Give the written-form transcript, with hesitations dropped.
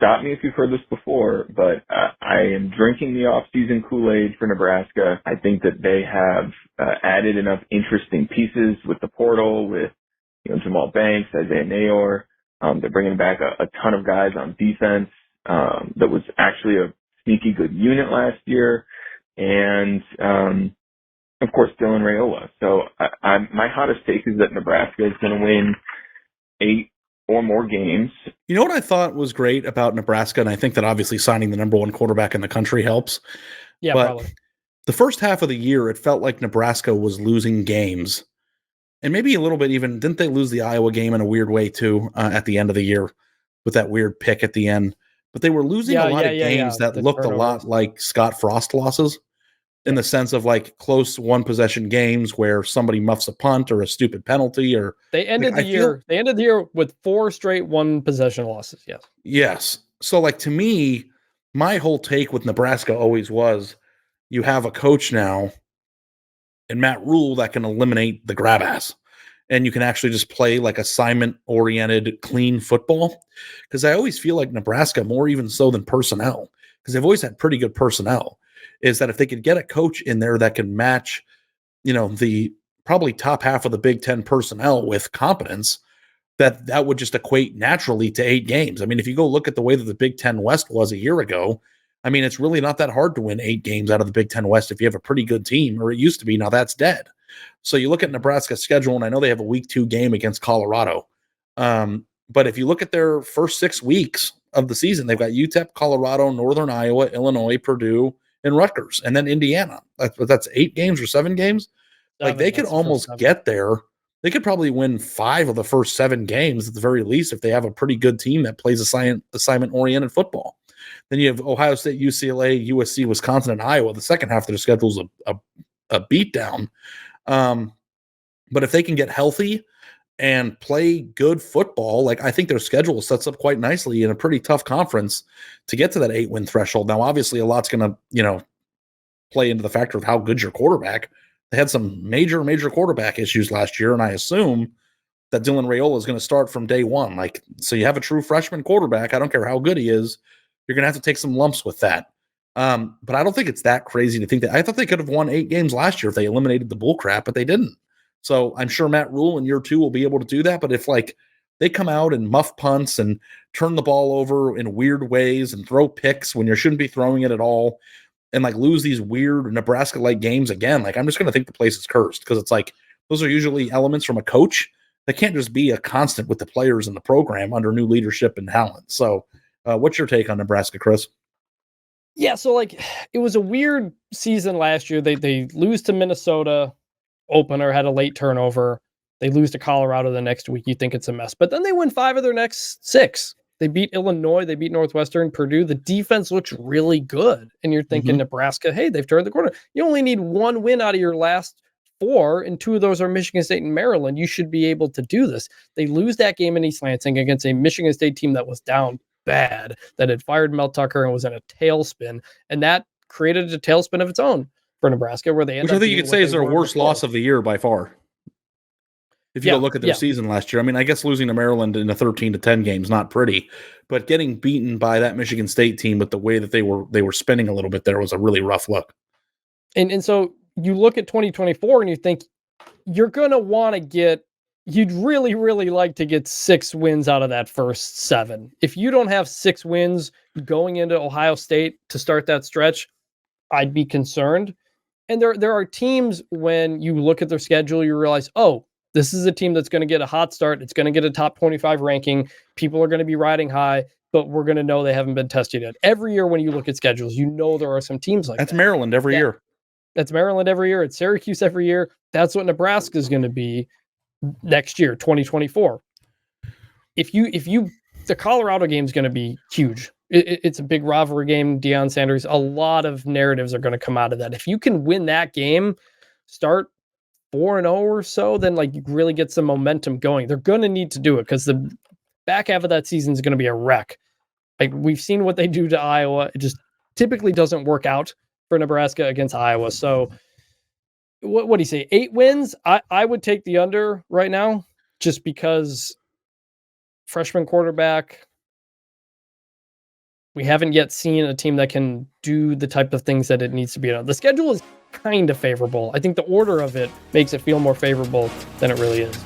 stop me if you've heard this before, but I am drinking the off-season Kool-Aid for Nebraska. I think that they have added enough interesting pieces with the portal, with Jamal Banks, Isaiah Nayor. They're bringing back a ton of guys on defense. That was actually a sneaky good unit last year. And, of course, Dylan Raiola. So my hottest take is that Nebraska is going to win 8 or more games. You know what I thought was great about Nebraska, and I think that obviously signing the number 1 quarterback in the country helps. Yeah, but probably. The first half of the year, it felt like Nebraska was losing games. And maybe a little bit even, didn't they lose the Iowa game in a weird way too at the end of the year with that weird pick at the end? But they were losing a lot of games that looked a lot like Scott Frost losses in the sense of like close 1-possession games where somebody muffs a punt or a stupid penalty. Or they ended the year. They ended the year with 4 straight 1-possession losses. Yes. Yes. So like to me, my whole take with Nebraska always was, you have a coach now and Matt Rhule that can eliminate the grab ass. And you can actually just play like assignment-oriented, clean football. Because I always feel like Nebraska, more even so than personnel, because they've always had pretty good personnel, is that if they could get a coach in there that can match, the probably top half of the Big Ten personnel with competence, that would just equate naturally to 8 games. I mean, if you go look at the way that the Big Ten West was a year ago, I mean, it's really not that hard to win 8 games out of the Big Ten West if you have a pretty good team, or it used to be. Now that's dead. So you look at Nebraska's schedule, and I know they have a week 2 game against Colorado. But if you look at their first 6 weeks of the season, they've got UTEP, Colorado, Northern Iowa, Illinois, Purdue, and Rutgers, and then Indiana. That's 8 games or 7 games. Like they could almost get there. They could probably win 5 of the first 7 games at the very least if they have a pretty good team that plays assignment-oriented football. Then you have Ohio State, UCLA, USC, Wisconsin, and Iowa. The second half of their schedule is a beatdown. But if they can get healthy and play good football, like I think their schedule sets up quite nicely in a pretty tough conference to get to that 8-win threshold. Now, obviously, a lot's going to, play into the factor of how good's your quarterback. They had some major quarterback issues last year, and I assume that Dylan Raiola is going to start from day one. Like, so you have a true freshman quarterback. I don't care how good he is. You're going to have to take some lumps with that. But I don't think it's that crazy to think that. I thought they could have won 8 games last year if they eliminated the bull crap, but they didn't. So I'm sure Matt Rhule in year 2 will be able to do that. But if like they come out and muff punts and turn the ball over in weird ways and throw picks when you shouldn't be throwing it at all, and like lose these weird Nebraska-like games again, like I'm just going to think the place is cursed, because it's like those are usually elements from a coach that can't just be a constant with the players in the program under new leadership and talent. So what's your take on Nebraska, Chris? Yeah, so like it was a weird season last year. They lose to Minnesota opener, had a late turnover. They lose to Colorado the next week. You think it's a mess, but then they win 5 of their next 6. They beat Illinois. They beat Northwestern, Purdue. The defense looks really good. And you're thinking Nebraska, hey, they've turned the corner. You only need 1 win out of your last 4, and 2 of those are Michigan State and Maryland. You should be able to do this. They lose that game in East Lansing against a Michigan State team that was down bad, that had fired Mel Tucker and was in a tailspin. And that created a tailspin of its own for Nebraska, where they ended up. Which I think you could say is their worst loss of the year by far. If you go look at their season last year, I mean, I guess losing to Maryland in a 13-10 game is not pretty, but getting beaten by that Michigan State team with the way that they were spinning a little bit there was a really rough look. And so you look at 2024 and you think you're going to want to get, you'd really, really like to get 6 wins out of that first 7. If you don't have 6 wins going into Ohio State to start that stretch, I'd be concerned. And there are teams, when you look at their schedule, you realize, oh, this is a team that's going to get a hot start. It's going to get a top 25 ranking. People are going to be riding high, but we're going to know they haven't been tested yet. Every year when you look at schedules, there are some teams like that. That's Maryland every year. That's Maryland every year. It's Syracuse every year. That's what Nebraska is going to be next year, 2024. The Colorado game is going to be huge. It's a big rivalry game. Deion Sanders, a lot of narratives are going to come out of that. If you can win that game, start 4-0 or so, then like you really get some momentum going. They're going to need to do it because the back half of that season is going to be a wreck. Like we've seen what they do to Iowa. It just typically doesn't work out for Nebraska against Iowa. So what do you say? 8 wins? I would take the under right now just because freshman quarterback, we haven't yet seen a team that can do the type of things that it needs to be done. The schedule is kind of favorable. I think the order of it makes it feel more favorable than it really is.